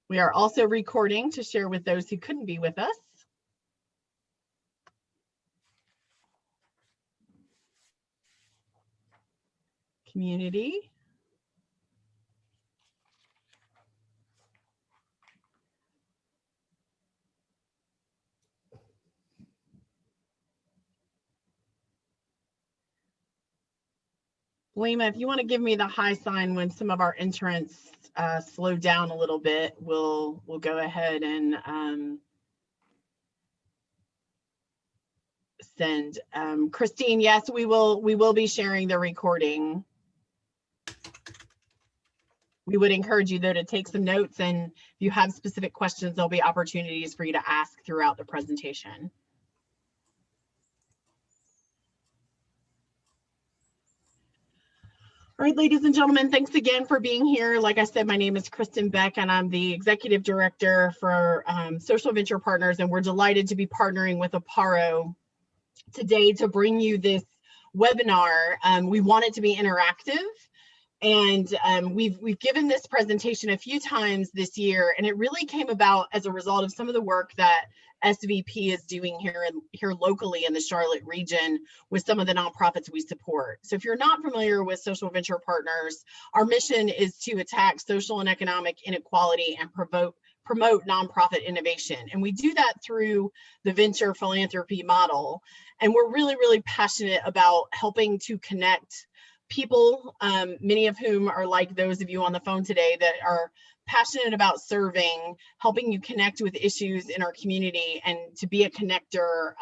We are also recording to share with those who couldn't be with us. Community. Lima, if you want to give me the high sign when some of our entrants slow down a little bit, we'll go ahead and send. Christine, yes, we will be sharing the recording. We would encourage you though to take some notes, and if you have specific questions, there'll be opportunities for you to ask throughout the presentation. All right, ladies and gentlemen, thanks again for being here. Like I said, my name is Kristen Beck, and I'm the Executive Director for Social Venture Partners, and we're delighted to be partnering with Apparo today to bring you this webinar. We want it to be interactive, and we've given this presentation a few times this year, and it really came about as a result of some of the work that SVP is doing here locally in the Charlotte region with some of the nonprofits we support. So if you're not familiar with Social Venture Partners, our mission is to attack social and economic inequality and promote nonprofit innovation. And we do that through the venture philanthropy model. And we're really, really passionate about helping to connect people, many of whom are like those of you on the phone today that are passionate about serving, helping you connect with issues in our community and to be a connector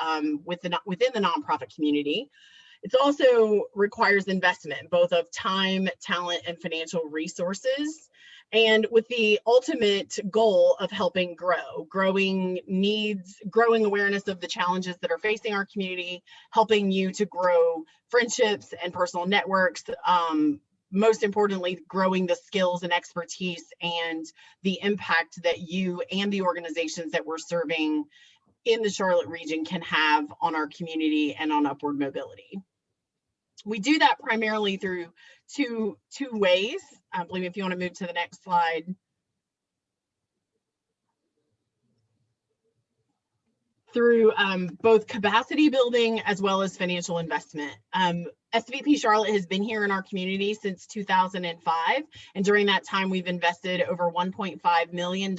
within the nonprofit community. It also requires investment, both of time, talent, and financial resources, and with the ultimate goal of helping growing awareness of the challenges that are facing our community, helping you to grow friendships and personal networks, most importantly, growing the skills and expertise and the impact that you and the organizations that we're serving in the Charlotte region can have on our community and on upward mobility. We do that primarily through two ways. I believe if you want to move to the next slide. Through both capacity building as well as financial investment. SVP Charlotte has been here in our community since 2005, and during that time we've invested over $1.5 million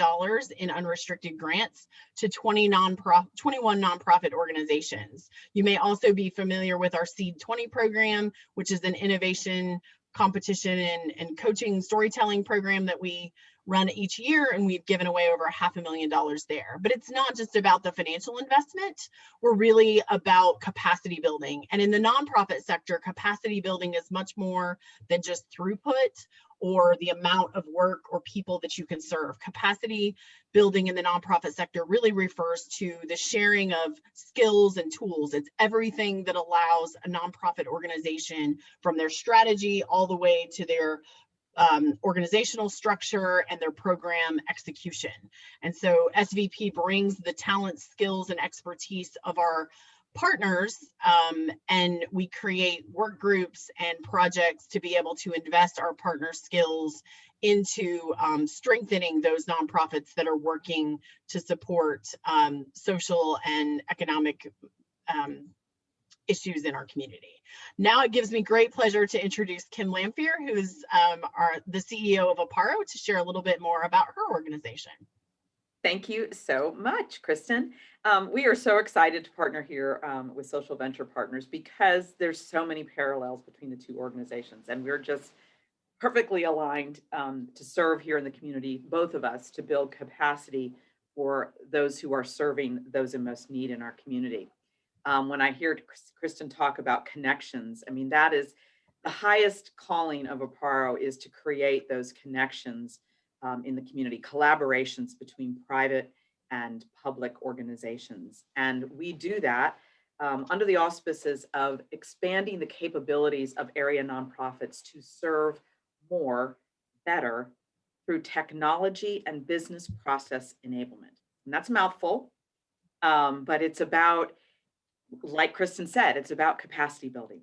in unrestricted grants to 21 nonprofit organizations. You may also be familiar with our Seed 20 program, which is an innovation competition and coaching storytelling program that we run each year, and we've given away over $500,000 there. But it's not just about the financial investment. We're really about capacity building. And in the nonprofit sector, capacity building is much more than just throughput or the amount of work or people that you can serve. Capacity building in the nonprofit sector really refers to the sharing of skills and tools. It's everything that allows a nonprofit organization, from their strategy all the way to their organizational structure and their program execution. And so SVP brings the talent, skills, and expertise of our partners, and we create work groups and projects to be able to invest our partner skills into strengthening those nonprofits that are working to support social and economic issues in our community. Now it gives me great pleasure to introduce Kim Lamphere, who's the CEO of Apparo, to share a little bit more about her organization. Thank you so much, Kristen. We are so excited to partner here with Social Venture Partners because there's so many parallels between the two organizations, and we're just perfectly aligned to serve here in the community, both of us, to build capacity for those who are serving those in most need in our community. When I hear Kristen talk about connections, I mean, that is the highest calling of Apparo, is to create those connections in the community, collaborations between private and public organizations. And we do that under the auspices of expanding the capabilities of area nonprofits to serve more, better, through technology and business process enablement. And that's a mouthful, but it's about, like Kristen said, it's about capacity building.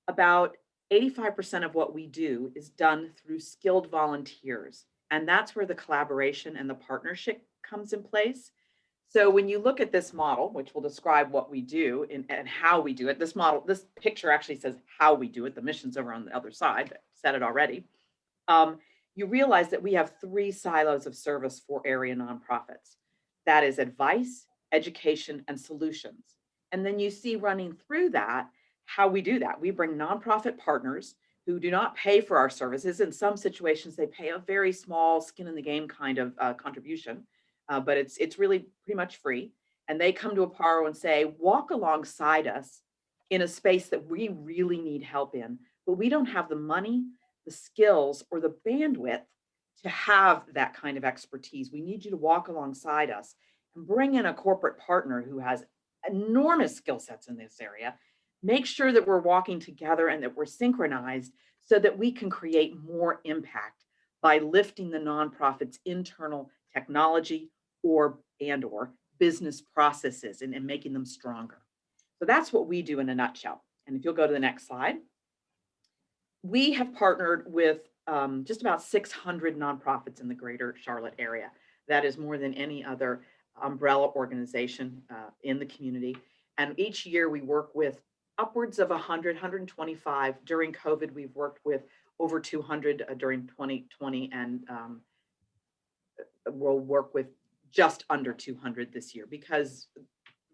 About 85% of what we do is done through skilled volunteers And that's where the collaboration and the partnership comes in place. So when you look at this model, which will describe what we do and how we do it, this picture actually says how we do it. The mission's over on the other side. I said it already. You realize that we have three silos of service for area nonprofits. That is advice, education, and solutions. And then you see running through that how we do that. We bring nonprofit partners who do not pay for our services. In some situations, they pay a very small skin in the game kind of contribution, but it's really pretty much free. And they come to Apparo and say, walk alongside us in a space that we really need help in, but we don't have the money, the skills, or the bandwidth to have that kind of expertise. We need you to walk alongside us and bring in a corporate partner who has enormous skill sets in this area. Make sure that we're walking together and that we're synchronized so that we can create more impact by lifting the nonprofit's internal technology or business processes and making them stronger. So that's what we do in a nutshell. And if you'll go to the next slide, we have partnered with just about 600 nonprofits in the greater Charlotte area. That is more than any other umbrella organization in the community. And each year we work with upwards of 100, 125. During COVID, we've worked with over 200 during 2020, and we'll work with just under 200 this year because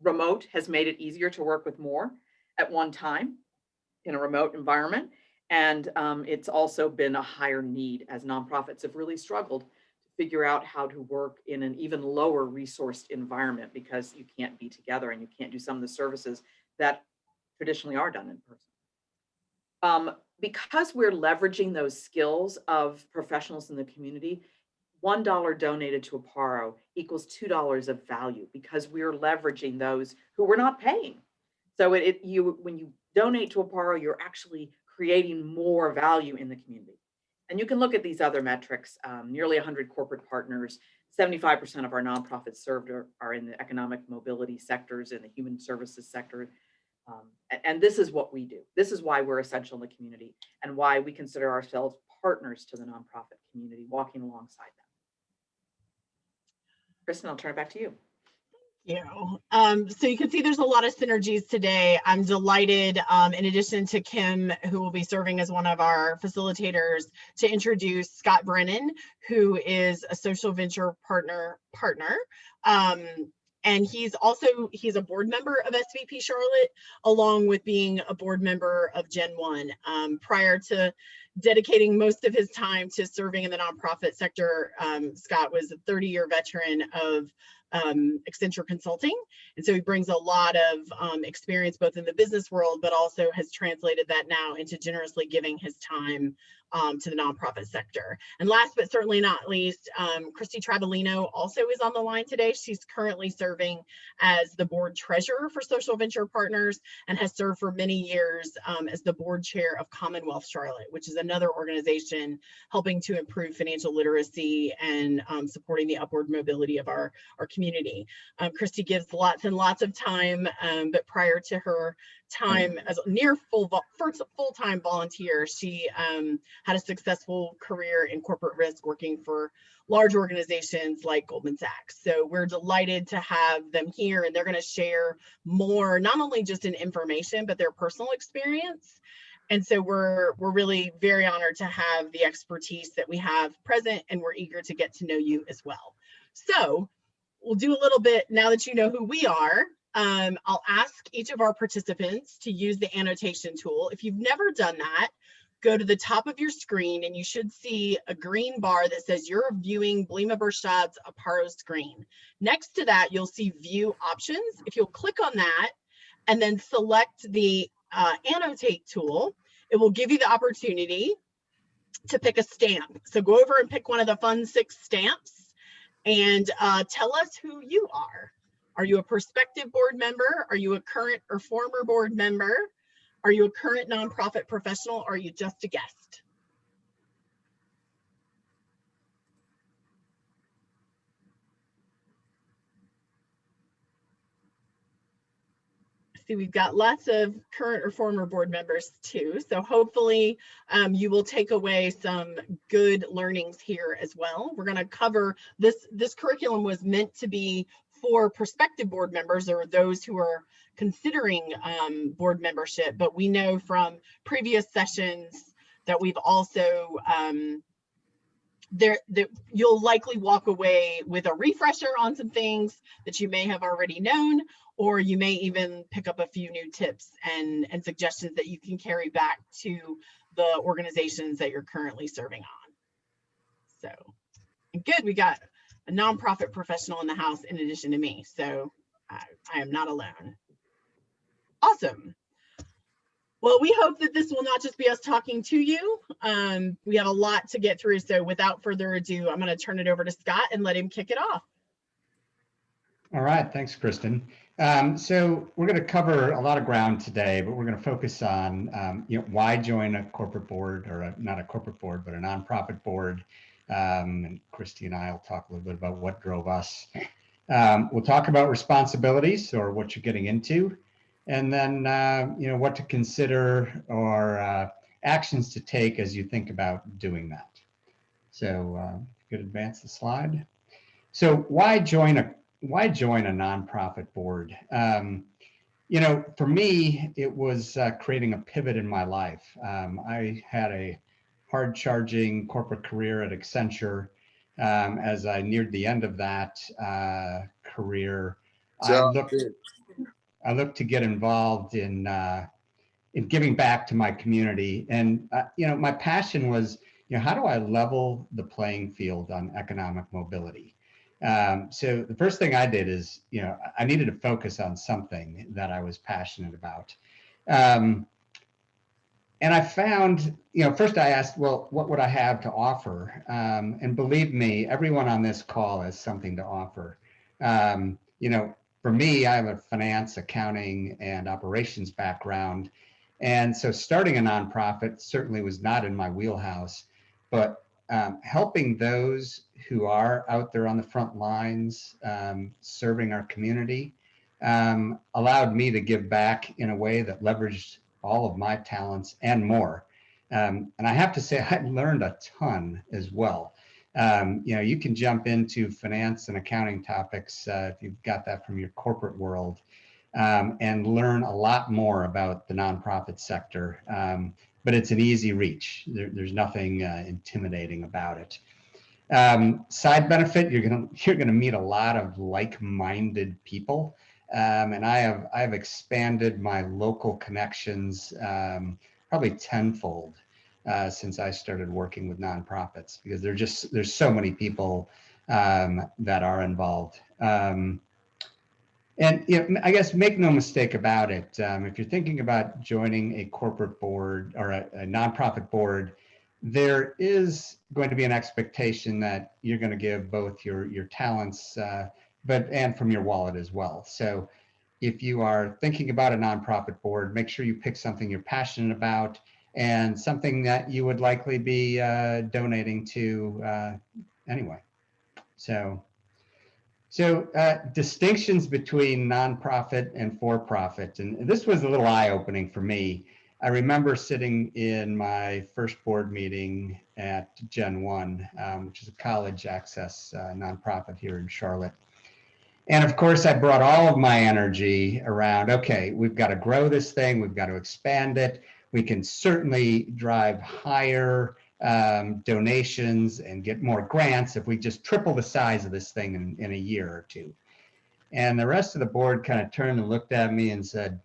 remote has made it easier to work with more at one time in a remote environment. And it's also been a higher need as nonprofits have really struggled to figure out how to work in an even lower resourced environment because you can't be together and you can't do some of the services that traditionally are done in person. Because we're leveraging those skills of professionals in the community, $1 donated to Apparo equals $2 of value because we're leveraging those who we're not paying. So when you donate to Apparo, you're actually creating more value in the community. And you can look at these other metrics, nearly 100 corporate partners, 75% of our nonprofits served are in the economic mobility sectors, in the human services sector. And this is what we do. This is why we're essential in the community and why we consider ourselves partners to the nonprofit community, walking alongside them. Kristen, I'll turn it back to you. So you can see there's a lot of synergies today. I'm delighted, in addition to Kim, who will be serving as one of our facilitators, to introduce Scott Brennan, who is a social venture partner. And he's a board member of SVP Charlotte, along with being a board member of Gen 1. Prior to dedicating most of his time to serving in the nonprofit sector, Scott was a 30-year veteran of Accenture Consulting. And so he brings a lot of experience both in the business world, but also has translated that now into generously giving his time to the nonprofit sector. And last but certainly not least, Christy Travelino also is on the line today. She's currently serving as the board treasurer for Social Venture Partners and has served for many years as the board chair of Commonwealth Charlotte, which is another organization helping to improve financial literacy and supporting the upward mobility of our community. Christy gives lots and lots of time, but prior to her time as a near full-time volunteer, she had a successful career in corporate risk working for large organizations like Goldman Sachs. So we're delighted to have them here, and they're going to share more, not only just in information, but their personal experience. And so we're really very honored to have the expertise that we have present, and we're eager to get to know you as well. So we'll do a little bit, now that you know who we are, I'll ask each of our participants to use the annotation tool. If you've never done that, go to the top of your screen and you should see a green bar that says you're viewing Blima Bershad's Apparo screen. Next to that, you'll see view options. If you'll click on that and then select the annotate tool, it will give you the opportunity to pick a stamp. So go over and pick one of the fun 6 stamps and tell us who you are. Are you a prospective board member? Are you a current or former board member? Are you a current nonprofit professional? Or are you just a guest? see we've got lots of current or former board members too. So hopefully you will take away some good learnings here as well. We're going to cover this curriculum was meant to be for prospective board members or those who are considering board membership, but we know from previous sessions that we've also that you'll likely walk away with a refresher on some things that you may have already known, or you may even pick up a few new tips and suggestions that you can carry back to the organizations that you're currently serving on. So good, we got a nonprofit professional in the house in addition to me, so I am not alone. Awesome. Well, we hope that this will not just be us talking to you. We have a lot to get through, so without further ado, I'm going to turn it over to Scott and let him kick it off. All right, thanks, Kristen. So we're going to cover a lot of ground today, but we're going to focus on why join a corporate board, or not a corporate board, but a nonprofit board. And Christy and I will talk a little bit about what drove us. We'll talk about responsibilities, or what you're getting into, and then what to consider, or actions to take as you think about doing that. So you could advance the slide. So why join a nonprofit board? For me, it was creating a pivot in my life. I had a hard-charging corporate career at Accenture. As I neared the end of that career, I looked to get involved in giving back to my community. And my passion was, how do I level the playing field on economic mobility? So the first thing I did is, I needed to focus on something that I was passionate about. And I found, first I asked, well, what would I have to offer? And believe me, everyone on this call has something to offer. For me, I have a finance, accounting, and operations background. And so starting a nonprofit certainly was not in my wheelhouse, but helping those who are out there on the front lines, serving our community, allowed me to give back in a way that leveraged all of my talents and more. And I have to say, I learned a ton as well. You can jump into finance and accounting topics if you've got that from your corporate world, and learn a lot more about the nonprofit sector. But it's an easy reach. There's nothing intimidating about it. Side benefit, you're gonna meet a lot of like-minded people, and I have expanded my local connections probably tenfold since I started working with nonprofits, because there's so many people that are involved. And I guess make no mistake about it. If you're thinking about joining a corporate board or a nonprofit board, there is going to be an expectation that you're going to give both your talents, and from your wallet as well. So if you are thinking about a nonprofit board, make sure you pick something you're passionate about and something that you would likely be donating to anyway. So distinctions between nonprofit and for-profit, and this was a little eye-opening for me. I remember sitting in my first board meeting at Gen 1, which is a college access nonprofit here in Charlotte. And of course, I brought all of my energy around, okay, we've got to grow this thing, we've got to expand it. We can certainly drive higher donations and get more grants if we just triple the size of this thing in a year or two. And the rest of the board kind of turned and looked at me and said,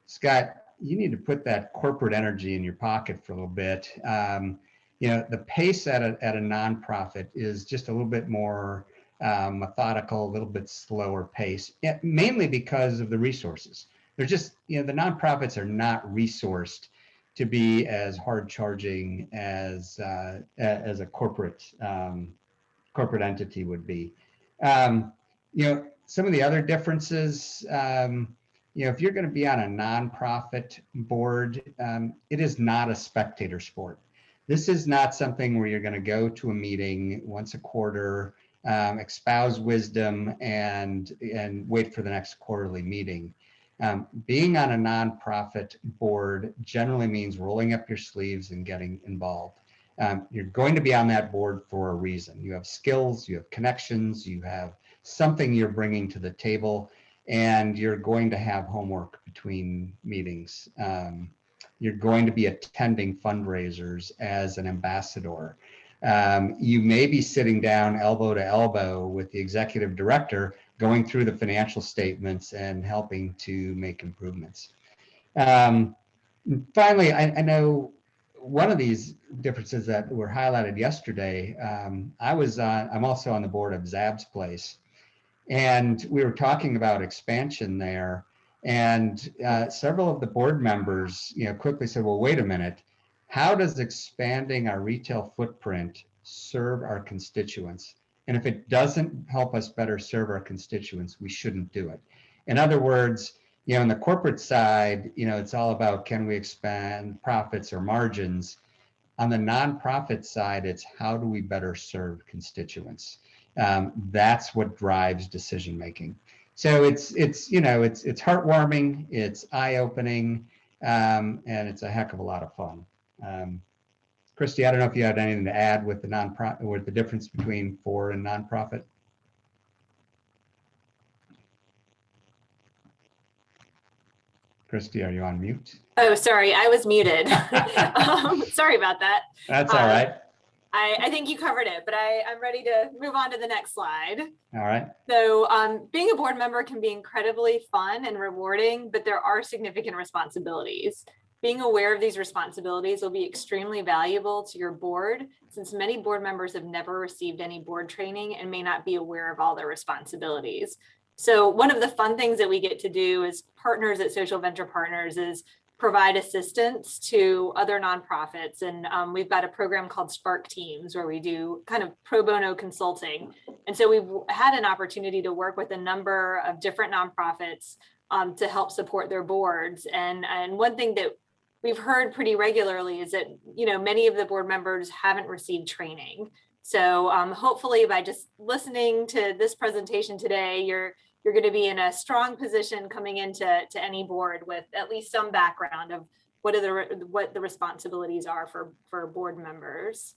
Scott, you need to put that corporate energy in your pocket for a little bit. The pace at a nonprofit is just a little bit more methodical, a little bit slower pace, mainly because of the resources. They're just, the nonprofits are not resourced to be as hard charging as a corporate entity would be. Some of the other differences, if you're going to be on a nonprofit board, it is not a spectator sport. This is not something where you're going to go to a meeting once a quarter, espouse wisdom, and wait for the next quarterly meeting. Being on a nonprofit board generally means rolling up your sleeves and getting involved. You're going to be on that board for a reason. You have skills, you have connections, you have something you're bringing to the table, and you're going to have homework between meetings. You're going to be attending fundraisers as an ambassador. You may be sitting down elbow to elbow with the executive director, going through the financial statements and helping to make improvements. Finally, I know one of these differences that were highlighted yesterday, I'm also on the board of Zab's Place, and we were talking about expansion there, and several of the board members, quickly said, well, wait a minute, how does expanding our retail footprint serve our constituents? And if it doesn't help us better serve our constituents, we shouldn't do it. In other words, on the corporate side, it's all about, can we expand profits or margins? On the nonprofit side, it's how do we better serve constituents? That's what drives decision making. So it's heartwarming, it's eye-opening, and it's a heck of a lot of fun. Christy, I don't know if you had anything to add with the nonprofit, with the difference between for and nonprofit. Christy, are you on mute? Oh, sorry, I was muted. Sorry about that. That's all right. I think you covered it, but I'm ready to move on to the next slide. All right. So being a board member can be incredibly fun and rewarding, but there are significant responsibilities. Being aware of these responsibilities will be extremely valuable to your board, since many board members have never received any board training and may not be aware of all their responsibilities. So one of the fun things that we get to do as partners at Social Venture Partners is provide assistance to other nonprofits. And we've got a program called Spark Teams where we do kind of pro bono consulting. And so we've had an opportunity to work with a number of different nonprofits to help support their boards. And one thing that we've heard pretty regularly is that, many of the board members haven't received training. So hopefully by just listening to this presentation today, you're going to be in a strong position coming into any board with at least some background of what the responsibilities are for board members.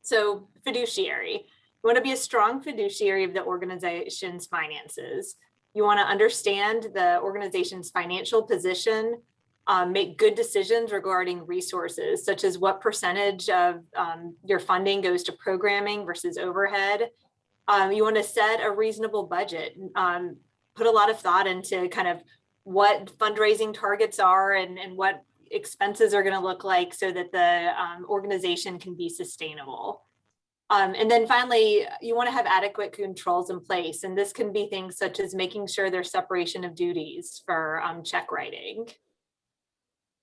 So fiduciary, you want to be a strong fiduciary of the organization's finances. You want to understand the organization's financial position, make good decisions regarding resources, such as what percentage of your funding goes to programming versus overhead. You want to set a reasonable budget, put a lot of thought into kind of what fundraising targets are and what expenses are going to look like so that the organization can be sustainable. And then finally, you want to have adequate controls in place. And this can be things such as making sure there's separation of duties for check writing.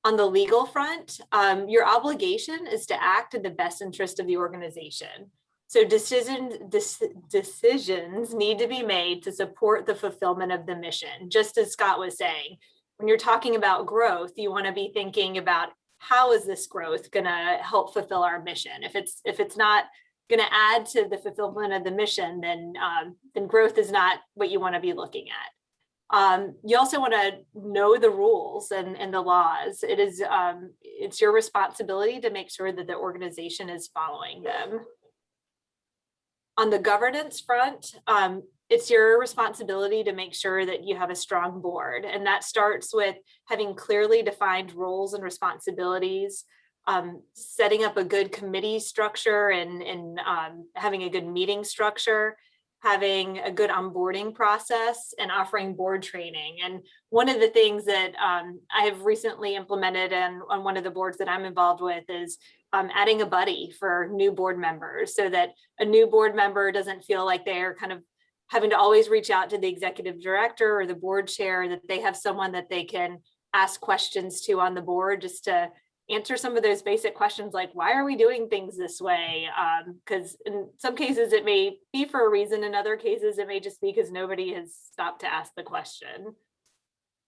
On the legal front, your obligation is to act in the best interest of the organization. So decisions need to be made to support the fulfillment of the mission. Just as Scott was saying, when you're talking about growth, you want to be thinking about how is this growth going to help fulfill our mission? If it's not going to add to the fulfillment of the mission, then growth is not what you want to be looking at. You also want to know the rules and the laws. It's your responsibility to make sure that the organization is following them. On the governance front, it's your responsibility to make sure that you have a strong board. And that starts with having clearly defined roles and responsibilities, setting up a good committee structure and having a good meeting structure, having a good onboarding process, and offering board training. And one of the things that I have recently implemented on one of the boards that I'm involved with is adding a buddy for new board members so that a new board member doesn't feel like they're kind of having to always reach out to the executive director or the board chair, that they have someone that they can ask questions to on the board just to answer some of those basic questions like, why are we doing things this way? Because in some cases it may be for a reason, in other cases it may just be because nobody has stopped to ask the question.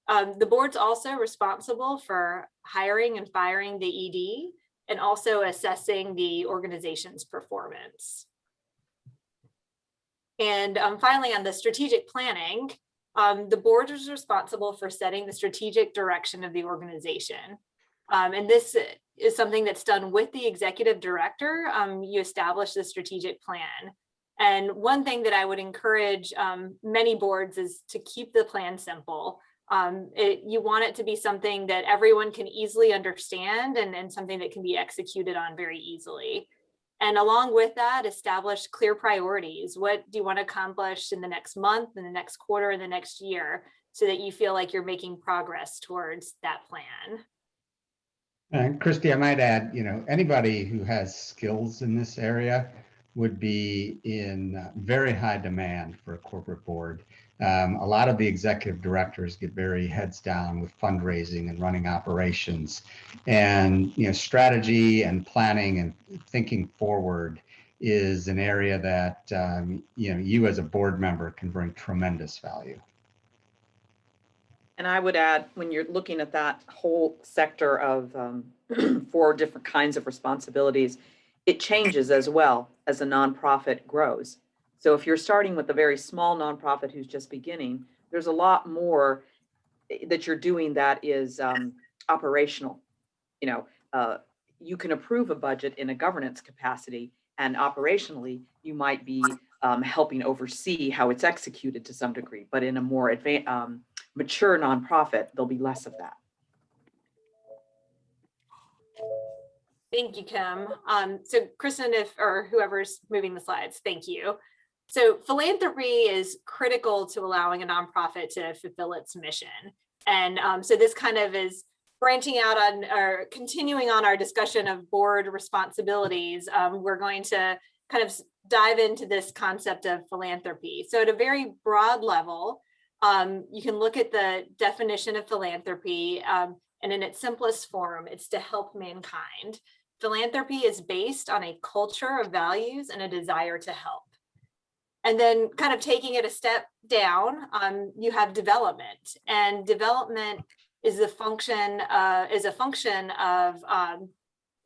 The board's also responsible for hiring and firing the ED and also assessing the organization's performance. And finally, on the strategic planning, The board is responsible for setting the strategic direction of the organization. And this is something that's done with the executive director. You establish the strategic plan. And one thing that I would encourage many boards is to keep the plan simple. You want it to be something that everyone can easily understand and something that can be executed on very easily. And along with that, establish clear priorities. What do you want to accomplish in the next month, in the next quarter, in the next year, so that you feel like you're making progress towards that plan? And Christy, I might add, anybody who has skills in this area would be in very high demand for a corporate board. A lot of the executive directors get very heads down with fundraising and running operations, and strategy and planning and thinking forward is an area that you as a board member can bring tremendous value. And I would add, when you're looking at that whole sector of 4 different kinds of responsibilities, it changes as well as a nonprofit grows. So if you're starting with a very small nonprofit who's just beginning, there's a lot more that you're doing that is operational. You can approve a budget in a governance capacity, and operationally, you might be helping oversee how it's executed to some degree. But in a more advanced, mature nonprofit, there'll be less of that. Thank you, Kim. So Kristen, or whoever's moving the slides, thank you. So philanthropy is critical to allowing a nonprofit to fulfill its mission. And so this kind of is branching out on or continuing on our discussion of board responsibilities. We're going to kind of dive into this concept of philanthropy. So at a very broad level, you can look at the definition of philanthropy, and in its simplest form, it's to help mankind. Philanthropy is based on a culture of values and a desire to help. And then kind of taking it a step down, you have development, and development is a function of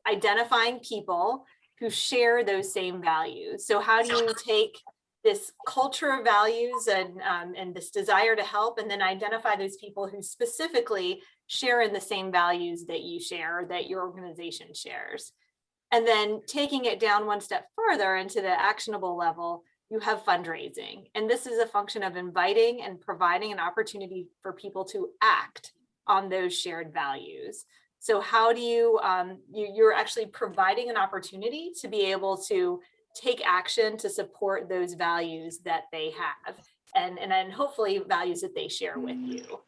identifying people who share those same values. So how do you take this culture of values and this desire to help, and then identify those people who specifically share in the same values that you share, that your organization shares? And then taking it down one step further into the actionable level, you have fundraising. And this is a function of inviting and providing an opportunity for people to act on those shared values. So how do you're actually providing an opportunity to be able to take action to support those values that they have, and then hopefully values that they share with you.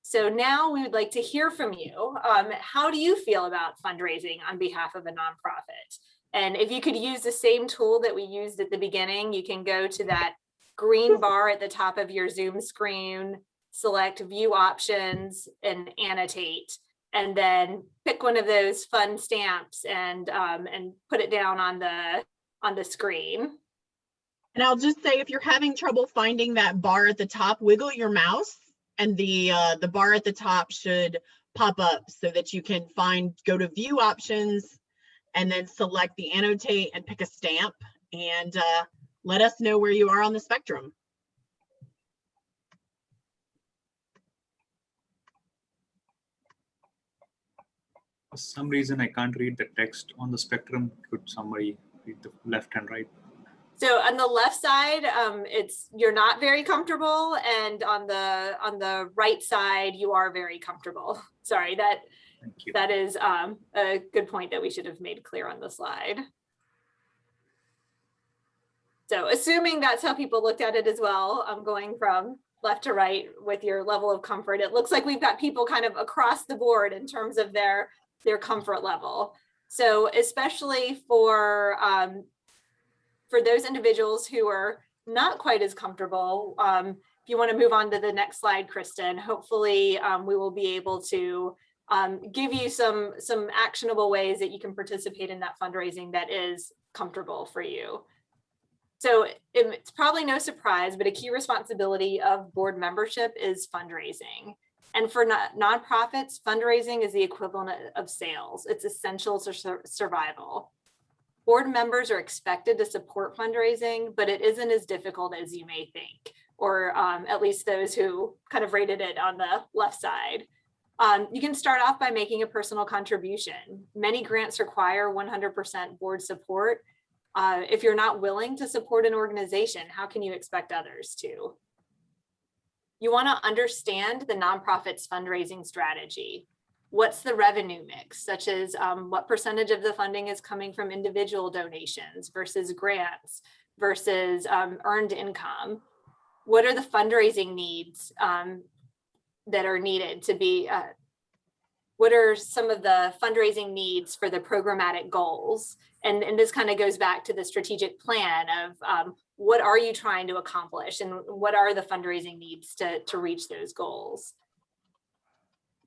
So now we would like to hear from you. How do you feel about fundraising on behalf of a nonprofit? And if you could use the same tool that we used at the beginning, you can go to that green bar at the top of your Zoom screen, select view options and annotate, and then pick one of those fun stamps and put it down on the screen. And I'll just say, if you're having trouble finding that bar at the top, wiggle your mouse, and the bar at the top should pop up so that you can go to view options and then select the annotate and pick a stamp, and let us know where you are on the spectrum. For some reason, I can't read the text on the spectrum. Could somebody read the left and right? So on the left side, you're not very comfortable, and on the right side, you are very comfortable. Sorry, that is a good point that we should have made clear on the slide. So assuming that's how people looked at it as well, I'm going from left to right with your level of comfort. It looks like we've got people kind of across the board in terms of their comfort level. So especially for those individuals who are not quite as comfortable, if you want to move on to the next slide, Kristen, hopefully we will be able to give you some actionable ways that you can participate in that fundraising that is comfortable for you. So it's probably no surprise, but a key responsibility of board membership is fundraising. And for nonprofits, fundraising is the equivalent of sales. It's essential to survival. Board members are expected to support fundraising, but it isn't as difficult as you may think. or at least those who kind of rated it on the left side. You can start off by making a personal contribution. Many grants require 100% board support. If you're not willing to support an organization, how can you expect others to? You want to understand the nonprofit's fundraising strategy. What's the revenue mix, such as what percentage of the funding is coming from individual donations versus grants versus earned income? What are the fundraising needs that are needed to be, what are some of the fundraising needs for the programmatic goals? And this kind of goes back to the strategic plan of what are you trying to accomplish and what are the fundraising needs to reach those goals?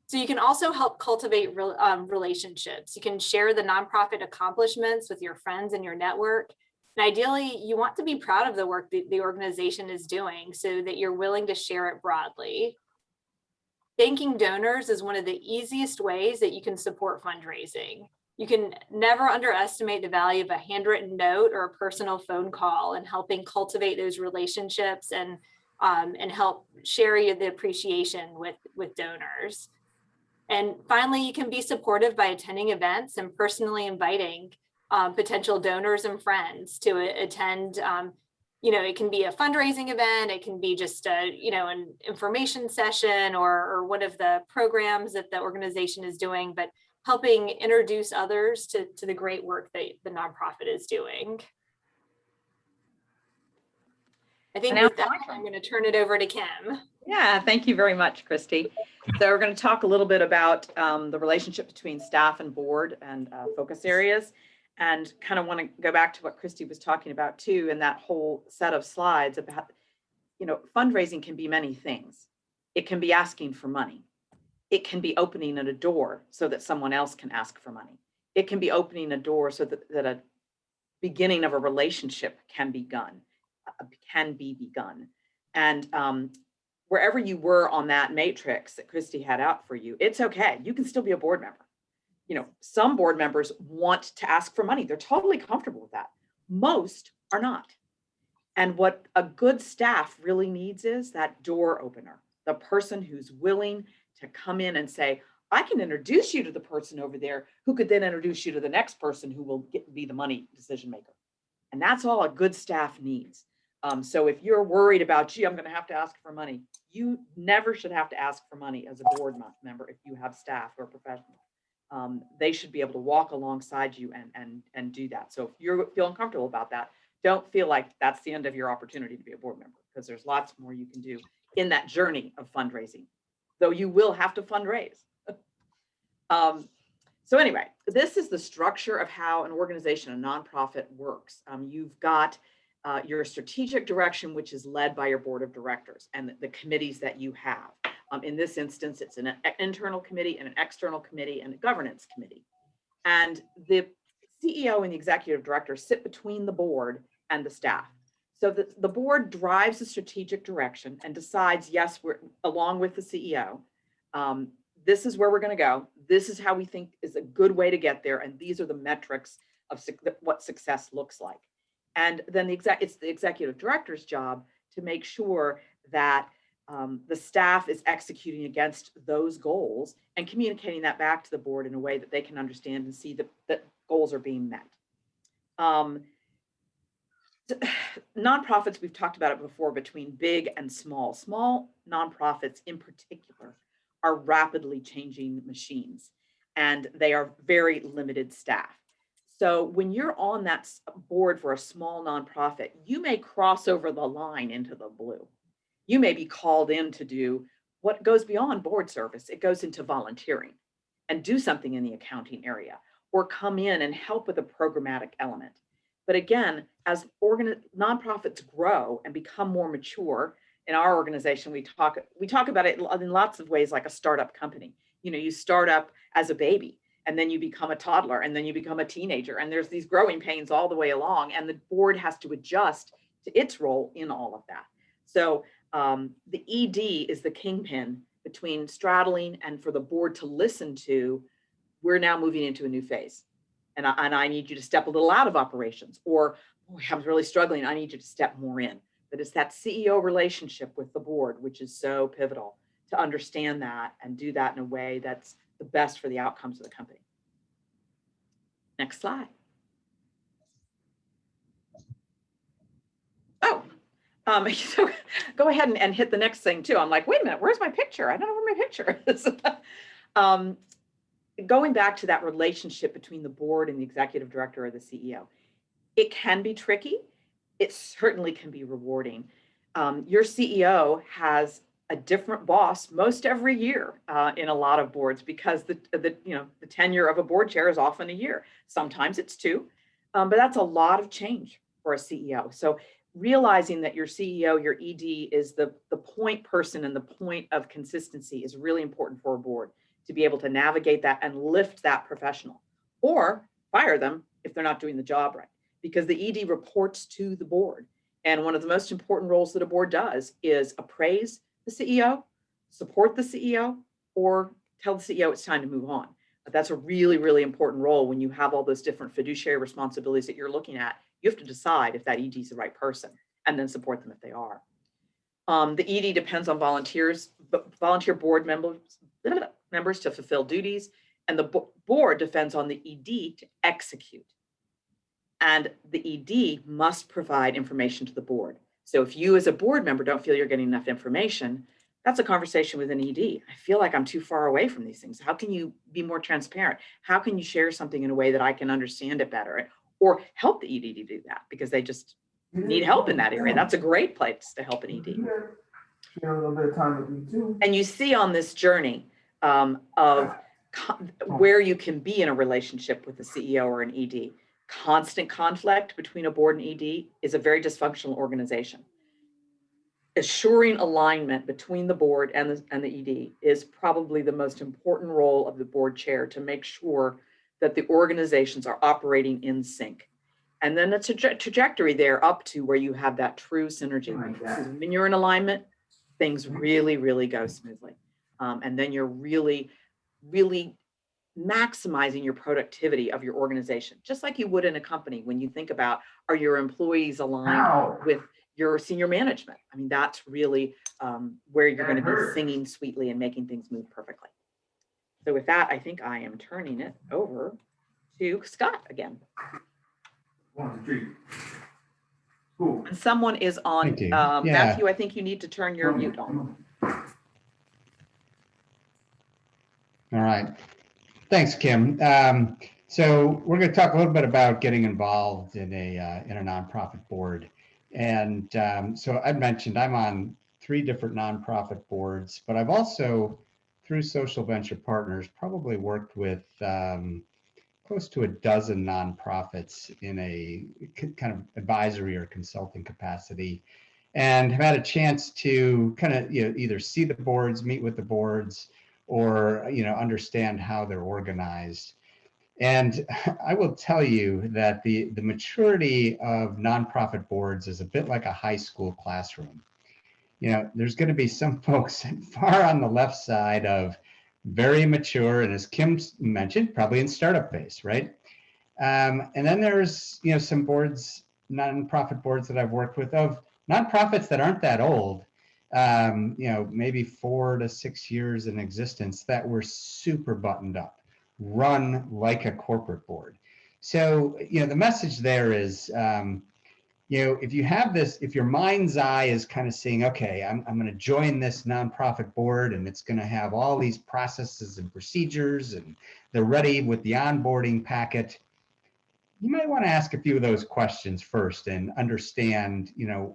So you can also help cultivate relationships. You can share the nonprofit accomplishments with your friends and your network. And ideally, you want to be proud of the work that the organization is doing so that you're willing to share it broadly. Thanking donors is one of the easiest ways that you can support fundraising. You can never underestimate the value of a handwritten note or a personal phone call in helping cultivate those relationships and help share the appreciation with donors. And finally, you can be supportive by attending events and personally inviting potential donors and friends to attend. It can be a fundraising event, it can be just an information session or one of the programs that the organization is doing, but helping introduce others to the great work that the nonprofit is doing. I think with that, I'm going to turn it over to Kim. Yeah, thank you very much, Christy. So we're going to talk a little bit about the relationship between staff and board and focus areas, and kind of want to go back to what Christy was talking about too, in that whole set of slides about, fundraising can be many things. It can be asking for money. It can be opening a door so that someone else can ask for money. It can be opening a door so that a beginning of a relationship can be begun. And wherever you were on that matrix that Christy had out for you, it's okay. You can still be a board member. Some board members want to ask for money. They're totally comfortable with that. Most are not. And what a good staff really needs is that door opener, the person who's willing to come in and say, I can introduce you to the person over there who could then introduce you to the next person who will be the money decision maker. And that's all a good staff needs. So if you're worried about, I'm going to have to ask for money, you never should have to ask for money as a board member if you have staff or professionals. They should be able to walk alongside you and do that. So if you're feeling comfortable about that, don't feel like that's the end of your opportunity to be a board member, because there's lots more you can do in that journey of fundraising, though you will have to fundraise. So anyway, this is the structure of how an organization, a nonprofit, works. You've got your strategic direction, which is led by your board of directors and the committees that you have. In this instance, it's an internal committee and an external committee and a governance committee. And the CEO and the executive director sit between the board and the staff. So the board drives the strategic direction and decides, yes, we're along with the CEO. This is where we're going to go. This is how we think is a good way to get there. And these are the metrics of what success looks like. And then it's the executive director's job to make sure that the staff is executing against those goals and communicating that back to the board in a way that they can understand and see that goals are being met. Nonprofits, we've talked about it before, between big and small. Small nonprofits in particular are rapidly changing machines, and they are very limited staff. So when you're on that board for a small nonprofit, you may cross over the line into the blue. You may be called in to do what goes beyond board service. It goes into volunteering and do something in the accounting area, or come in and help with a programmatic element. But again, as nonprofits grow and become more mature, in our organization, we talk about it in lots of ways, like a startup company. You start up as a baby, and then you become a toddler, and then you become a teenager, and there's these growing pains all the way along, and the board has to adjust to its role in all of that. So the ED is the kingpin between straddling and for the board to listen to. We're now moving into a new phase, and I need you to step a little out of operations, or I'm really struggling, I need you to step more in. But it's that CEO relationship with the board, which is so pivotal to understand that and do that in a way that's the best for the outcomes of the company. Next slide. Oh, so go ahead and hit the next thing too. I'm like, wait a minute, where's my picture? I don't know where my picture is. Going back to that relationship between the board and the executive director or the CEO, it can be tricky. It certainly can be rewarding. Your CEO has a different boss most every year in a lot of boards, because the tenure of a board chair is often a year. Sometimes it's 2, but that's a lot of change for a CEO. So realizing that your CEO, your ED, is the point person and the point of consistency is really important for a board to be able to navigate that and lift that professional, or fire them if they're not doing the job right, because the ED reports to the board. And one of the most important roles that a board does is appraise the CEO, support the CEO, or tell the CEO it's time to move on. But that's a really, really important role when you have all those different fiduciary responsibilities that you're looking at. You have to decide if that ED is the right person and then support them if they are. The ED depends on volunteer board members to fulfill duties, and the board depends on the ED to execute. And the ED must provide information to the board. So if you as a board member don't feel you're getting enough information, that's a conversation with an ED. I feel like I'm too far away from these things. How can you be more transparent? How can you share something in a way that I can understand it better? Or help the ED to do that, because they just need help in that area. That's a great place to help an ED. Share a little bit of time with me too. And you see on this journey of where you can be in a relationship with the CEO or an ED. Constant conflict between a board and ED is a very dysfunctional organization. Assuring alignment between the board and the ED is probably the most important role of the board chair, to make sure that the organizations are operating in sync. And then it's a trajectory there up to where you have that true synergy. When you're in alignment, things really, really go smoothly. And then you're really, really maximizing your productivity of your organization, just like you would in a company. When you think about, are your employees aligned with your senior management? I mean, that's really where you're going to be singing sweetly and making things move perfectly. So with that, I think I am turning it over to Scott again. 1, 2, 3. Cool. And someone is on. Matthew, I think you need to turn your mute on. All right. Thanks, Kim. So we're going to talk a little bit about getting involved in a nonprofit board. And so I mentioned I'm on 3 different nonprofit boards, but I've also, through Social Venture Partners, probably worked with close to a dozen nonprofits in a kind of advisory or consulting capacity, and have had a chance to kind of either see the boards, meet with the boards, or understand how they're organized. And I will tell you that the maturity of nonprofit boards is a bit like a high school classroom. There's going to be some folks far on the left side of very mature, and as Kim mentioned, probably in startup phase, right? And then there's some boards, nonprofit boards that I've worked with, of nonprofits that aren't that old, maybe 4 to 6 years in existence, that were super buttoned up, run like a corporate board. So, the message there is, if you have this, if your mind's eye is kind of saying, okay, I'm going to join this nonprofit board, and it's going to have all these processes and procedures, and they're ready with the onboarding packet, you might want to ask a few of those questions first and understand,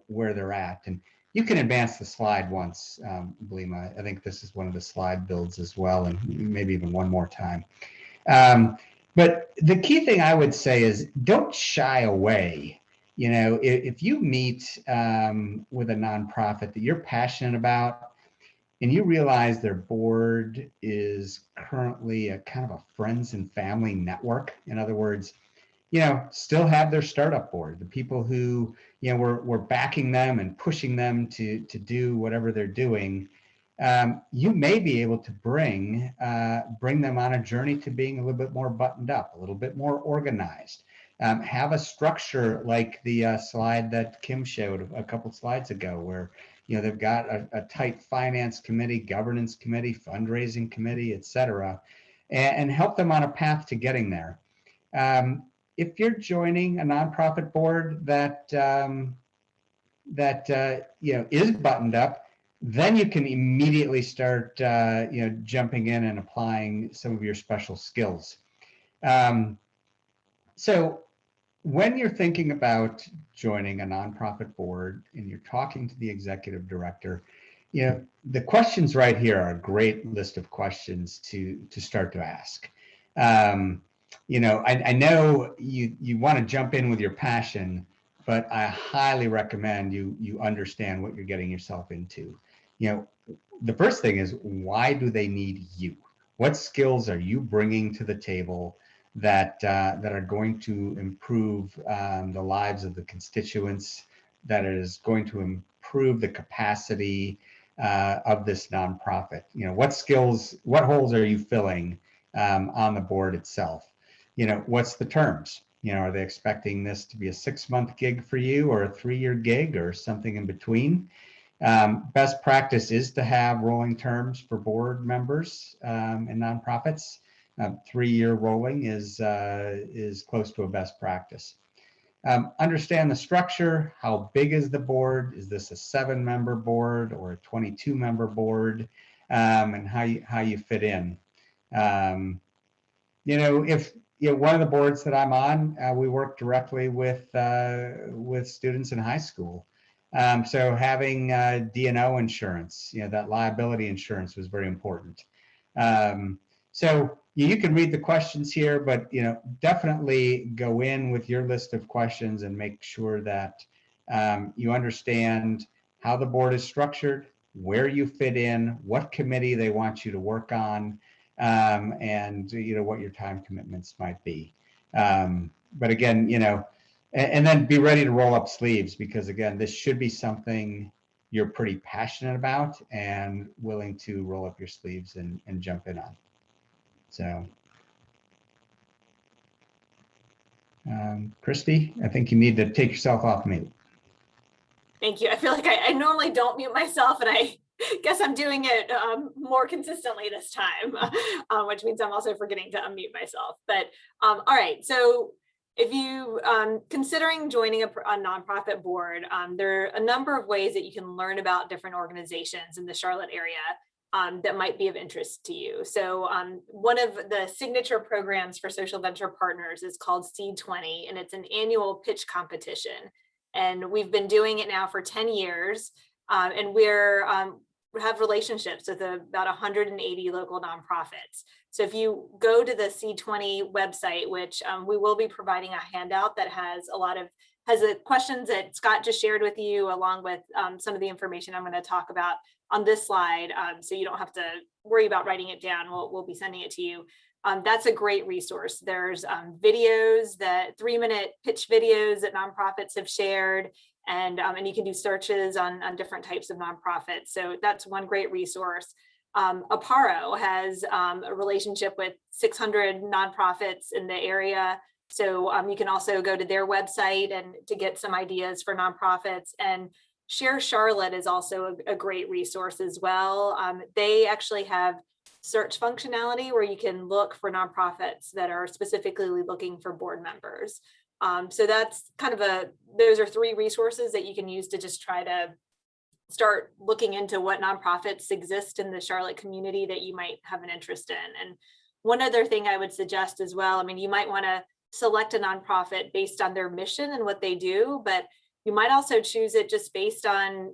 where they're at. And you can advance the slide once, Blima. I think this is one of the slide builds as well, and maybe even one more time. But the key thing I would say is, don't shy away. If you meet with a nonprofit that you're passionate about, and you realize their board is currently a kind of a friends and family network, in other words, still have their startup board, the people who, we're backing them and pushing them to do whatever they're doing, you may be able to bring them on a journey to being a little bit more buttoned up, a little bit more organized. Have a structure like the slide that Kim showed a couple slides ago, where they've got a tight finance committee, governance committee, fundraising committee, et cetera, and help them on a path to getting there. If you're joining a nonprofit board that is buttoned up, then you can immediately start jumping in and applying some of your special skills. So when you're thinking about joining a nonprofit board and you're talking to the executive director, the questions right here are a great list of questions to start to ask. I know you want to jump in with your passion, but I highly recommend you understand what you're getting yourself into. The first thing is, why do they need you? What skills are you bringing to the table that are going to improve the lives of the constituents, that is going to improve the capacity of this nonprofit? What skills, what holes are you filling on the board itself? What's the terms? Are they expecting this to be a 6-month gig for you, or a 3-year gig, or something in between? Best practice is to have rolling terms for board members in nonprofits. 3-year rolling is close to a best practice. Understand the structure. How big is the board? Is this a 7-member board or a 22-member board? And how you fit in. If one of the boards that I'm on, we work directly with students in high school. So having D&O insurance, that liability insurance was very important. So you can read the questions here, but definitely go in with your list of questions and make sure that you understand how the board is structured, where you fit in, what committee they want you to work on, and what your time commitments might be. But again, and then be ready to roll up sleeves, because again, this should be something you're pretty passionate about and willing to roll up your sleeves and jump in on. So, Christy, I think you need to take yourself off mute. Thank you. I feel like I normally don't mute myself, and I guess I'm doing it more consistently this time, which means I'm also forgetting to unmute myself. But all right, so if you considering joining a nonprofit board, there are a number of ways that you can learn about different organizations in the Charlotte area that might be of interest to you. So one of the signature programs for social venture partners is called Seed 20, and it's an annual pitch competition. And we've been doing it now for 10 years. And we have relationships with about 180 local nonprofits. So if you go to the C20 website, which we will be providing a handout that has the questions that Scott just shared with you, along with some of the information I'm going to talk about on this slide. So you don't have to worry about writing it down. We'll be sending it to you. That's a great resource. There's videos, that 3-minute pitch videos that nonprofits have shared, and you can do searches on different types of nonprofits. So that's one great resource. Apparo has a relationship with 600 nonprofits in the area. So you can also go to their website and to get some ideas for nonprofits. And Share Charlotte is also a great resource as well. They actually have search functionality where you can look for nonprofits that are specifically looking for board members. So that's kind of those are 3 resources that you can use to just try to start looking into what nonprofits exist in the Charlotte community that you might have an interest in. And one other thing I would suggest as well, you might want to select a nonprofit based on their mission and what they do, but you might also choose it just based on,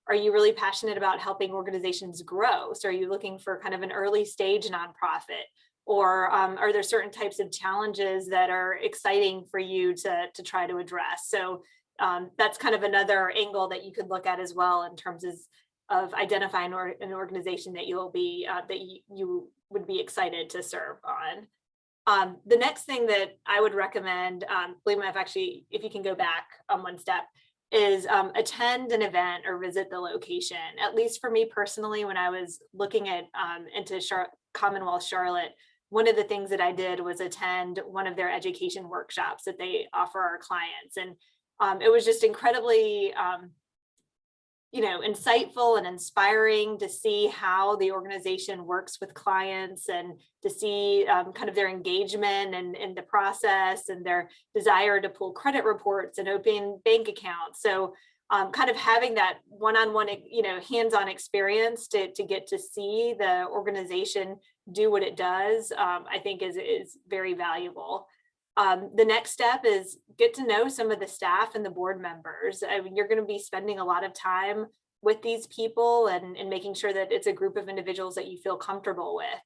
are you really passionate about helping organizations grow? So are you looking for kind of an early stage nonprofit? Or are there certain types of challenges that are exciting for you to try to address? So that's kind of another angle that you could look at as well in terms of identifying an organization that you would be excited to serve on. The next thing that I would recommend, if you can go back one step, is attend an event or visit the location. At least for me personally, when I was looking at into Commonwealth Charlotte, one of the things that I did was attend one of their education workshops that they offer our clients. And it was just incredibly, insightful and inspiring to see how the organization works with clients and to see kind of their engagement and in the process and their desire to pull credit reports and open bank accounts. So kind of having that one-on-one, hands-on experience to get to see the organization do what it does, I think is very valuable. The next step is get to know some of the staff and the board members. I mean, you're going to be spending a lot of time with these people and making sure that it's a group of individuals that you feel comfortable with.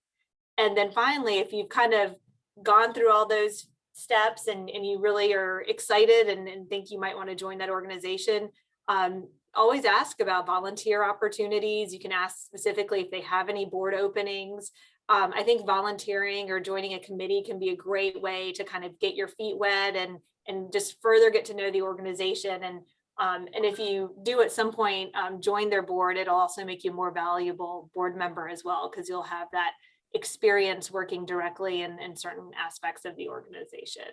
And then finally, if you've kind of gone through all those steps and you really are excited and think you might want to join that organization, always ask about volunteer opportunities. You can ask specifically if they have any board openings. I think volunteering or joining a committee can be a great way to kind of get your feet wet and just further get to know the organization. And if you do at some point join their board, it'll also make you a more valuable board member as well, because you'll have that experience working directly in certain aspects of the organization.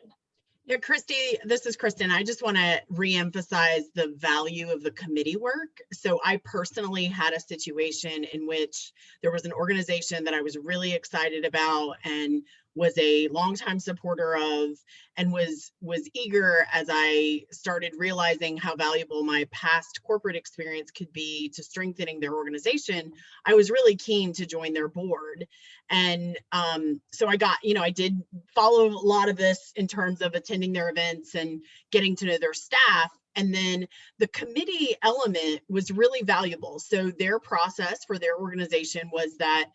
Yeah, Christy, this is Kristen. I just want to reemphasize the value of the committee work. So I personally had a situation in which there was an organization that I was really excited about and was a longtime supporter of, and was eager as I started realizing how valuable my past corporate experience could be to strengthening their organization. I was really keen to join their board. And so I did follow a lot of this in terms of attending their events and getting to know their staff. And then the committee element was really valuable. So their process for their organization was that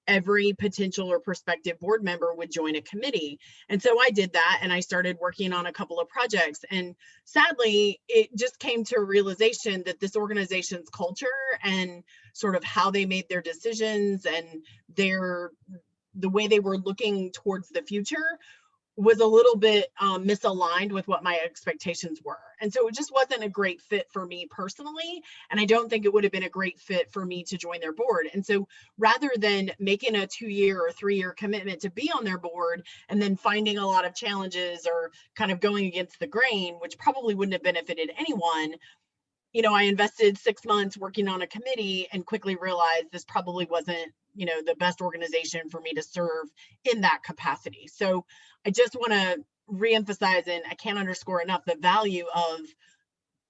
every potential or prospective board member would join a committee. And so I did that, and I started working on a couple of projects. And sadly, it just came to a realization that this organization's culture and sort of how they made their decisions and the way they were looking towards the future was a little bit misaligned with what my expectations were. And so it just wasn't a great fit for me personally. And I don't think it would have been a great fit for me to join their board. And so rather than making a 2-year or 3-year commitment to be on their board and then finding a lot of challenges or kind of going against the grain, which probably wouldn't have benefited anyone, I invested 6 months working on a committee and quickly realized this probably wasn't, the best organization for me to serve in that capacity. So I just want to reemphasize, and I can't underscore enough, the value of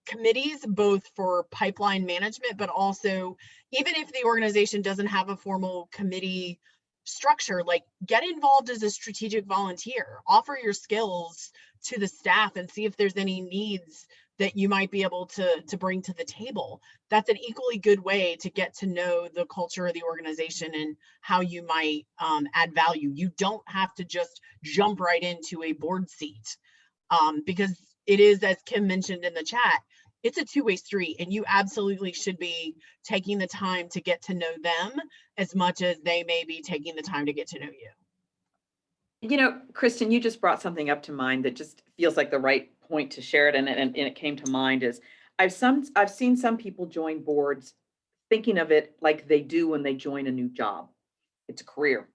committees, both for pipeline management, but also even if the organization doesn't have a formal committee structure, like get involved as a strategic volunteer, offer your skills to the staff and see if there's any needs that you might be able to bring to the table. That's an equally good way to get to know the culture of the organization and how you might add value. You don't have to just jump right into a board seat because it is, as Kim mentioned in the chat, it's a two-way street, and you absolutely should be taking the time to get to know them as much as they may be taking the time to get to know you. Kristen, you just brought something up to mind that just feels like the right point to share it. And it came to mind is I've seen some people join boards thinking of it like they do when they join a new job. It's a career.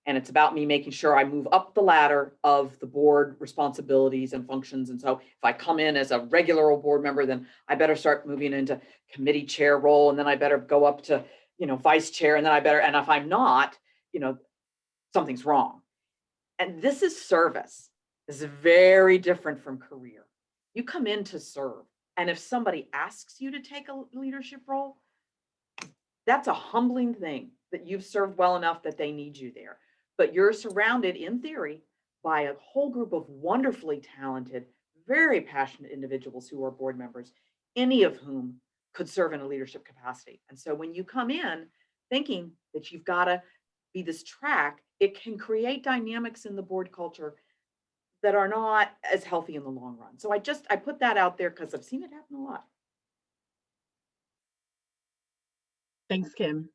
And it's about me making sure I move up the ladder of the board responsibilities and functions. And so if I come in as a regular old board member, then I better start moving into committee chair role. And then I better go up to, vice chair. And then and if I'm not, something's wrong. And this is service. This is very different from career. You come in to serve. And if somebody asks you to take a leadership role, that's a humbling thing that you've served well enough that they need you there. But you're surrounded, in theory, by a whole group of wonderfully talented, very passionate individuals who are board members, any of whom could serve in a leadership capacity. And so when you come in thinking that you've got to be this track, it can create dynamics in the board culture that are not as healthy in the long run. So I put that out there because I've seen it happen a lot. Thanks, Kim.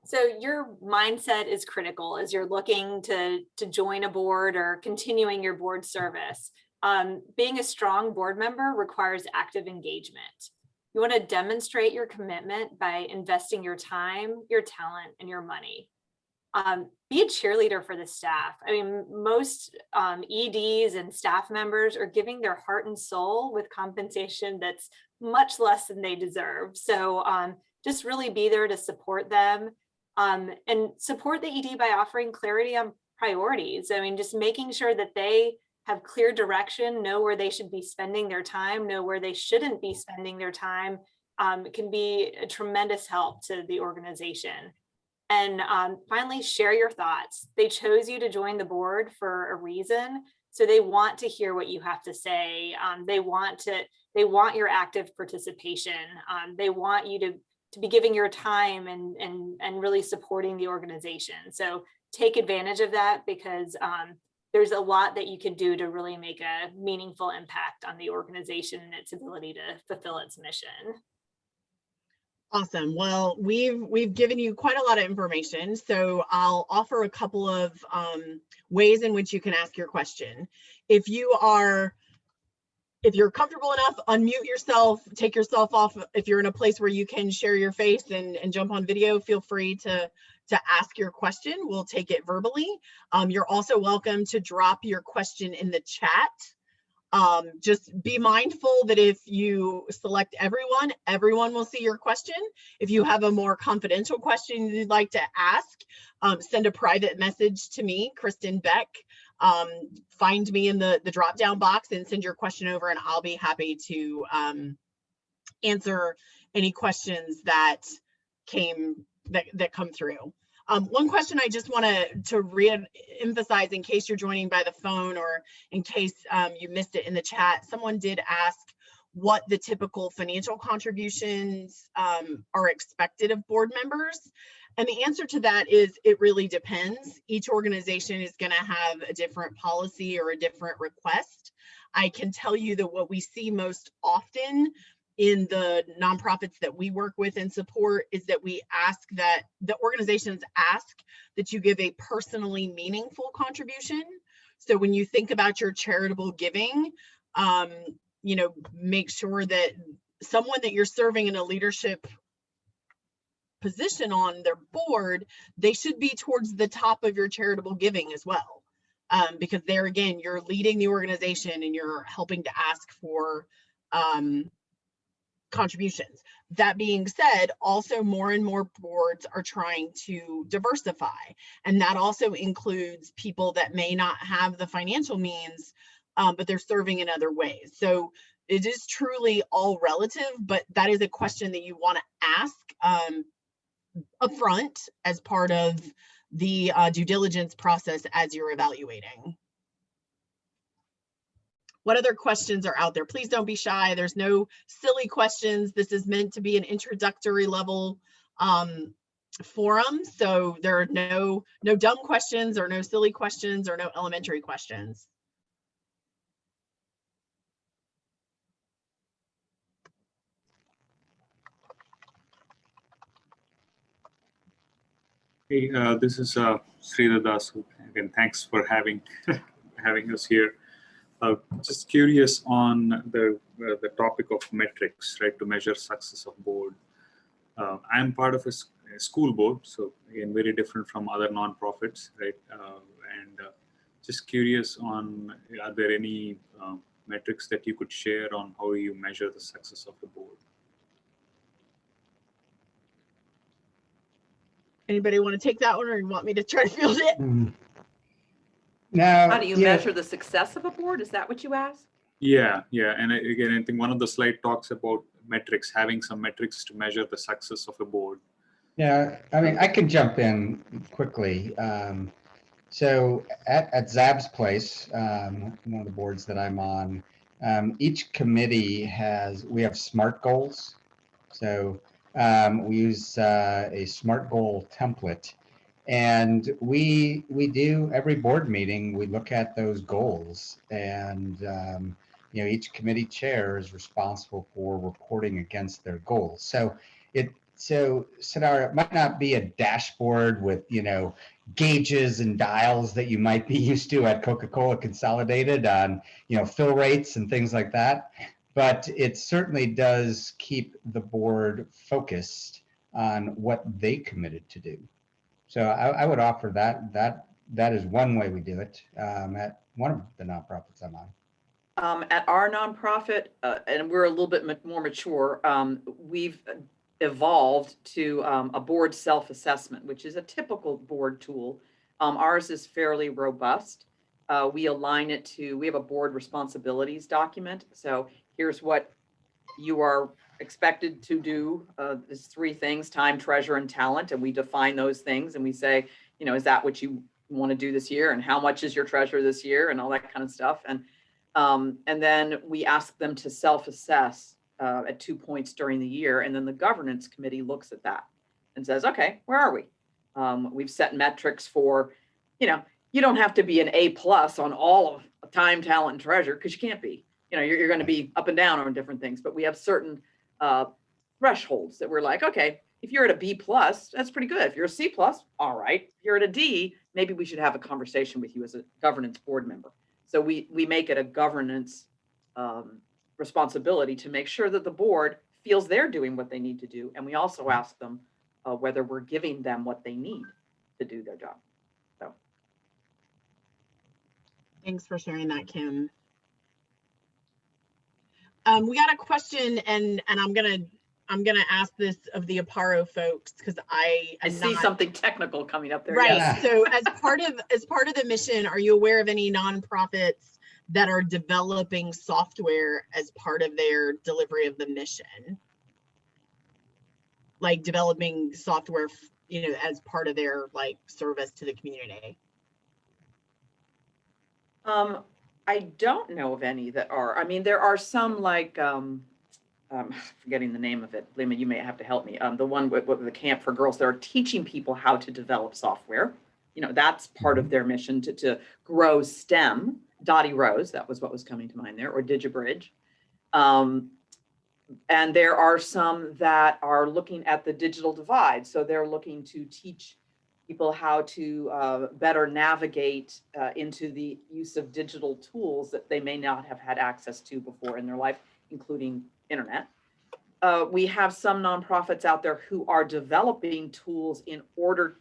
So your mindset is critical as you're looking to join a board or continuing your board service. Being a strong board member requires active engagement. You want to demonstrate your commitment by investing your time, your talent, and your money. Be a cheerleader for the staff. I mean, most EDs and staff members are giving their heart and soul with compensation that's much less than they deserve. So just really be there to support them, and support the ED by offering clarity on priorities. I mean, just making sure that they have clear direction, know where they should be spending their time, know where they shouldn't be spending their time, can be a tremendous help to the organization. And finally, share your thoughts. They chose you to join the board for a reason. So they want to hear what you have to say. They want your active participation. They want you to be giving your time and really supporting the organization. So take advantage of that, because there's a lot that you can do to really make a meaningful impact on the organization and its ability to fulfill its mission. Awesome. Well, we've given you quite a lot of information, so I'll offer a couple of ways in which you can ask your question. If you're comfortable enough, unmute yourself, take yourself off. If you're in a place where you can share your face and jump on video, feel free to ask your question. We'll take it verbally. You're also welcome to drop your question in the chat. Just be mindful that if you select everyone will see your question. If you have a more confidential question you'd like to ask, send a private message to me, Kristen Beck. Find me in the drop-down box and send your question over, and I'll be happy to answer any questions that come through. One question I just want to re-emphasize, in case you're joining by the phone or in case you missed it in the chat, someone did ask what the typical financial contributions are expected of board members. And the answer to that is it really depends. Each organization is going to have a different policy or a different request. I can tell you that what we see most often in the nonprofits that we work with and support is that we ask that the organizations ask that you give a personally meaningful contribution. So when you think about your charitable giving, make sure that someone that you're serving in a leadership position on their board, they should be towards the top of your charitable giving as well. Because there again, you're leading the organization and you're helping to ask for contributions. That being said, also more and more boards are trying to diversify, and that also includes people that may not have the financial means, but they're serving in other ways. So it is truly all relative, but that is a question that you want to ask upfront as part of the due diligence process as you're evaluating. What other questions are out there? Please don't be shy. There's no silly questions. This is meant to be an introductory level forum. So there are no dumb questions or no silly questions or no elementary questions. Hey, this is Sridhar Das. Again, thanks for having us here. Just curious on the topic of metrics, right, to measure success of board. I'm part of a school board, so again, very different from other nonprofits, right? Just curious on, are there any metrics that you could share on how you measure the success of the board? Anybody want to take that one, or you want me to try to field it? No. How do you measure the success of a board? Is that what you asked? Yeah. And again, I think one of the slide talks about metrics, having some metrics to measure the success of a board. Yeah, I mean, I can jump in quickly. So at Zab's place, one of the boards that I'm on, each committee we have SMART goals. So we use a SMART goal template. And we do every board meeting, we look at those goals, and each committee chair is responsible for reporting against their goals. So Sridhar, it might not be a dashboard with gauges and dials that you might be used to at Coca-Cola Consolidated on fill rates and things like that, but it certainly does keep the board focused on what they committed to do. So I would offer that is one way we do it at one of the nonprofits I'm on. At our nonprofit, and we're a little bit more mature, we've evolved to a board self-assessment, which is a typical board tool. Ours is fairly robust. We align it to, we have a board responsibilities document. So here's what you are expected to do. There's 3 things: time, treasure, and talent. And we define those things and we say, you know, is that what you want to do this year? And how much is your treasure this year? And all that kind of stuff. And then we ask them to self-assess at 2 points during the year. And then the governance committee looks at that and says, okay, where are we? We've set metrics for, you know, you don't have to be an A+ on all of time, talent, and treasure, because you can't be. You know, you're going to be up and down on different things, but we have certain thresholds that we're like, okay, if you're at a B+, that's pretty good. If you're a C+, all right. If you're at a D, maybe we should have a conversation with you as a governance board member. So we make it a governance responsibility to make sure that the board feels they're doing what they need to do. And we also ask them whether we're giving them what they need to do their job. So. Thanks for sharing that, Kim. We got a question, and I'm gonna ask this of the Apparo folks, because I see something technical coming up there. Right. Yes. So as part of the mission, are you aware of any nonprofits that are developing software as part of their delivery of the mission? Like developing software, you know, as part of their like service to the community? I don't know of any that are. I mean, there are some like forgetting the name of it. Lima, you may have to help me. The one with the Camp for Girls, they're teaching people how to develop software. You know, that's part of their mission to grow STEM. Dottie Rose, that was what was coming to mind there, or DigiBridge. And there are some that are looking at the digital divide. So they're looking to teach people how to better navigate into the use of digital tools that they may not have had access to before in their life, including internet. We have some nonprofits out there who are developing tools in order.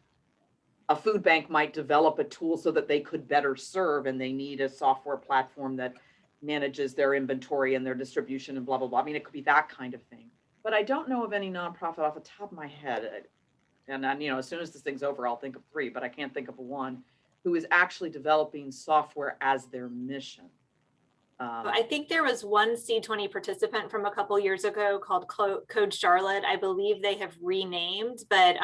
A food bank might develop a tool so that they could better serve, and they need a software platform that manages their inventory and their distribution and blah, blah, blah. I mean, it could be that kind of thing. But I don't know of any nonprofit off the top of my head. And then, you know, as soon as this thing's over, I'll think of 3, but I can't think of one who is actually developing software as their mission. I think there was one C20 participant from a couple years ago called Code Charlotte. I believe they have renamed, but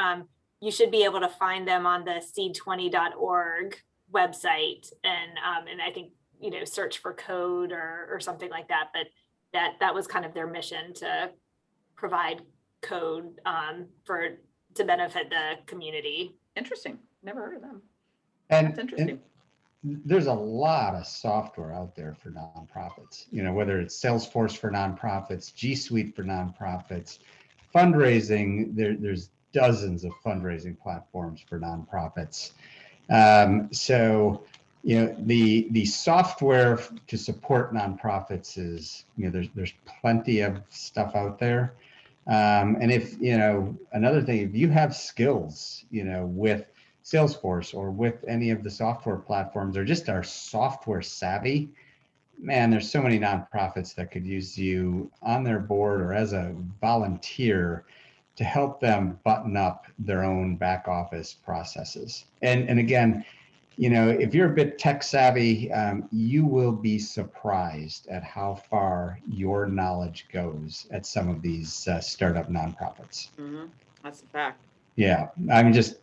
you should be able to find them on the seed20.org website. And I think, you know, search for code or something like that. But that was kind of their mission, to provide code to benefit the community. Interesting. Never heard of them. And that's interesting. And there's a lot of software out there for nonprofits, you know, whether it's Salesforce for nonprofits, G Suite for nonprofits, fundraising, there's dozens of fundraising platforms for nonprofits. So, you know, the software to support nonprofits is, you know, there's plenty of stuff out there. And if, you know, another thing, if you have skills, you know, with Salesforce or with any of the software platforms, or just are software savvy, man, there's so many nonprofits that could use you on their board or as a volunteer to help them button up their own back office processes. And again, you know, if you're a bit tech savvy, you will be surprised at how far your knowledge goes at some of these startup nonprofits. Mm-hmm. That's a fact. Yeah, I'm just.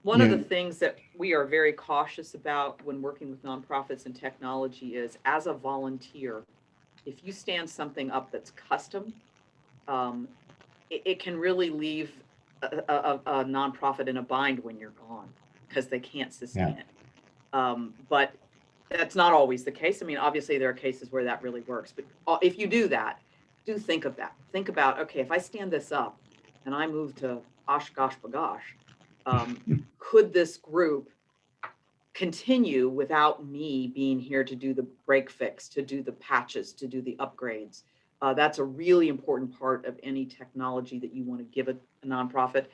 One of the things that we are very cautious about when working with nonprofits and technology is, as a volunteer, if you stand something up that's custom, it can really leave a nonprofit in a bind when you're gone, because they can't sustain it. But that's not always the case. I mean, obviously there are cases where that really works, but if you do that, do think of that. Think about, okay, if I stand this up and I move to Oshkosh Bagosh, could this group continue without me being here to do the break fix, to do the patches, to do the upgrades? That's a really important part of any technology that you want to give a nonprofit.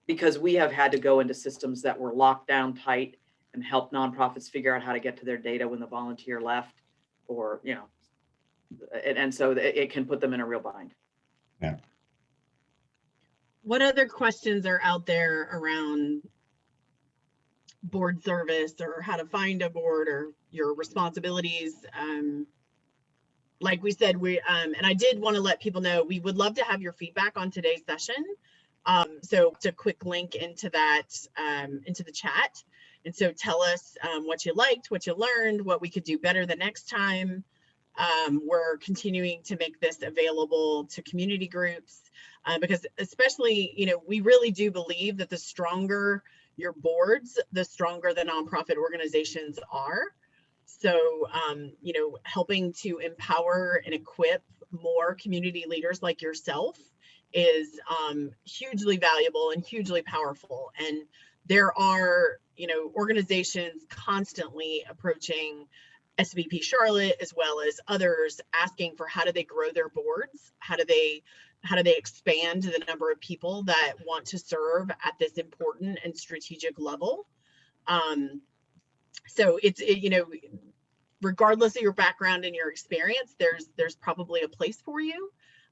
because we have had to go into systems that were locked down tight and help nonprofits figure out how to get to their data when the volunteer left, or, you know, and so it can put them in a real bind. Yeah. What other questions are out there around board service or how to find a board or your responsibilities? Like we said, and I did want to let people know, we would love to have your feedback on today's session. So it's a quick link into that, into the chat. And so tell us what you liked, what you learned, what we could do better the next time. We're continuing to make this available to community groups because especially, you know, we really do believe that the stronger your boards, the stronger the nonprofit organizations are. So, you know, helping to empower and equip more community leaders like yourself is hugely valuable and hugely powerful. And there are, you know, organizations constantly approaching SVP Charlotte as well as others asking for how do they grow their boards? How do they expand the number of people that want to serve at this important and strategic level? So you know, regardless of your background and your experience, there's probably a place for you.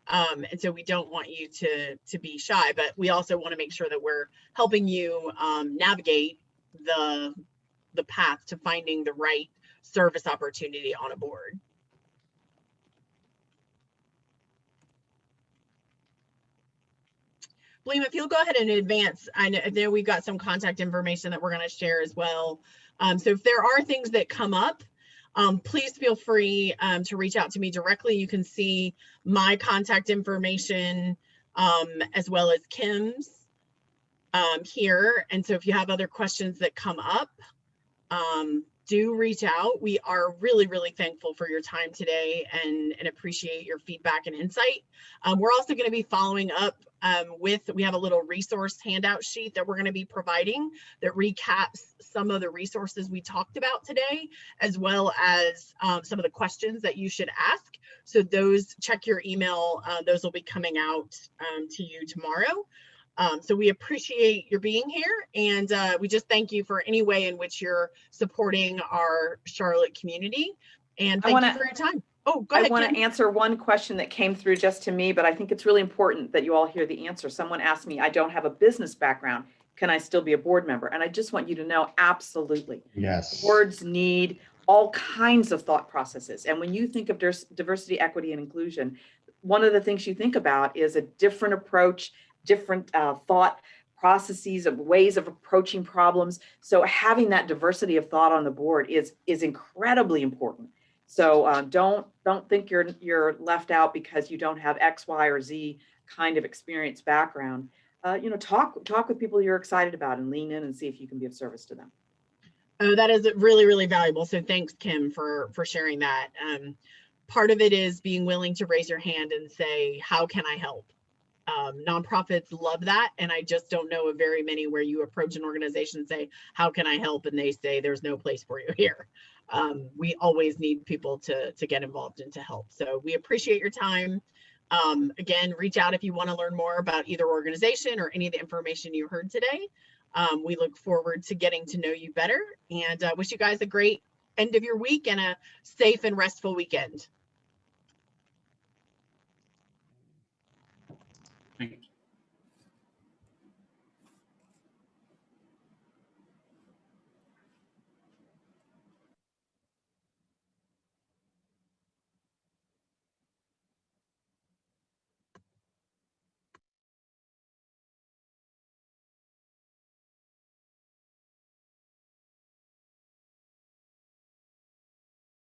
And so we don't want you to be shy, but we also want to make sure that we're helping you navigate the path to finding the right service opportunity on a board. William, if you'll go ahead and advance, I know we've got some contact information that we're going to share as well. So if there are things that come up, please feel free to reach out to me directly. You can see my contact information as well as Kim's here. And so if you have other questions that come up, do reach out. We are really, really thankful for your time today and appreciate your feedback and insight. We're also going to be following up we have a little resource handout sheet that we're going to be providing that recaps some of the resources we talked about today, as well as some of the questions that you should ask. So those, check your email. Those will be coming out to you tomorrow. So we appreciate your being here, and we just thank you for any way in which you're supporting our Charlotte community. And thank you for your time. Oh, go ahead. I want to answer one question that came through just to me, but I think it's really important that you all hear the answer. Someone asked me, I don't have a business background. Can I still be a board member? And I just want you to know, absolutely. Yes. Boards need all kinds of thought processes. And when you think of diversity, equity, and inclusion, one of the things you think about is a different approach, different thought processes, of ways of approaching problems. So having that diversity of thought on the board is incredibly important. So don't think you're left out because you don't have X, Y, or Z kind of experience background. You know, talk with people you're excited about and lean in and see if you can be of service to them. Oh, that is really, really valuable. So thanks, Kim, for sharing that. Part of it is being willing to raise your hand and say, how can I help? Nonprofits love that. And I just don't know of very many where you approach an organization and say, how can I help? And they say, there's no place for you here. We always need people to get involved and to help. So we appreciate your time. Again, reach out if you want to learn more about either organization or any of the information you heard today. We look forward to getting to know you better, and wish you guys a great end of your week and a safe and restful weekend.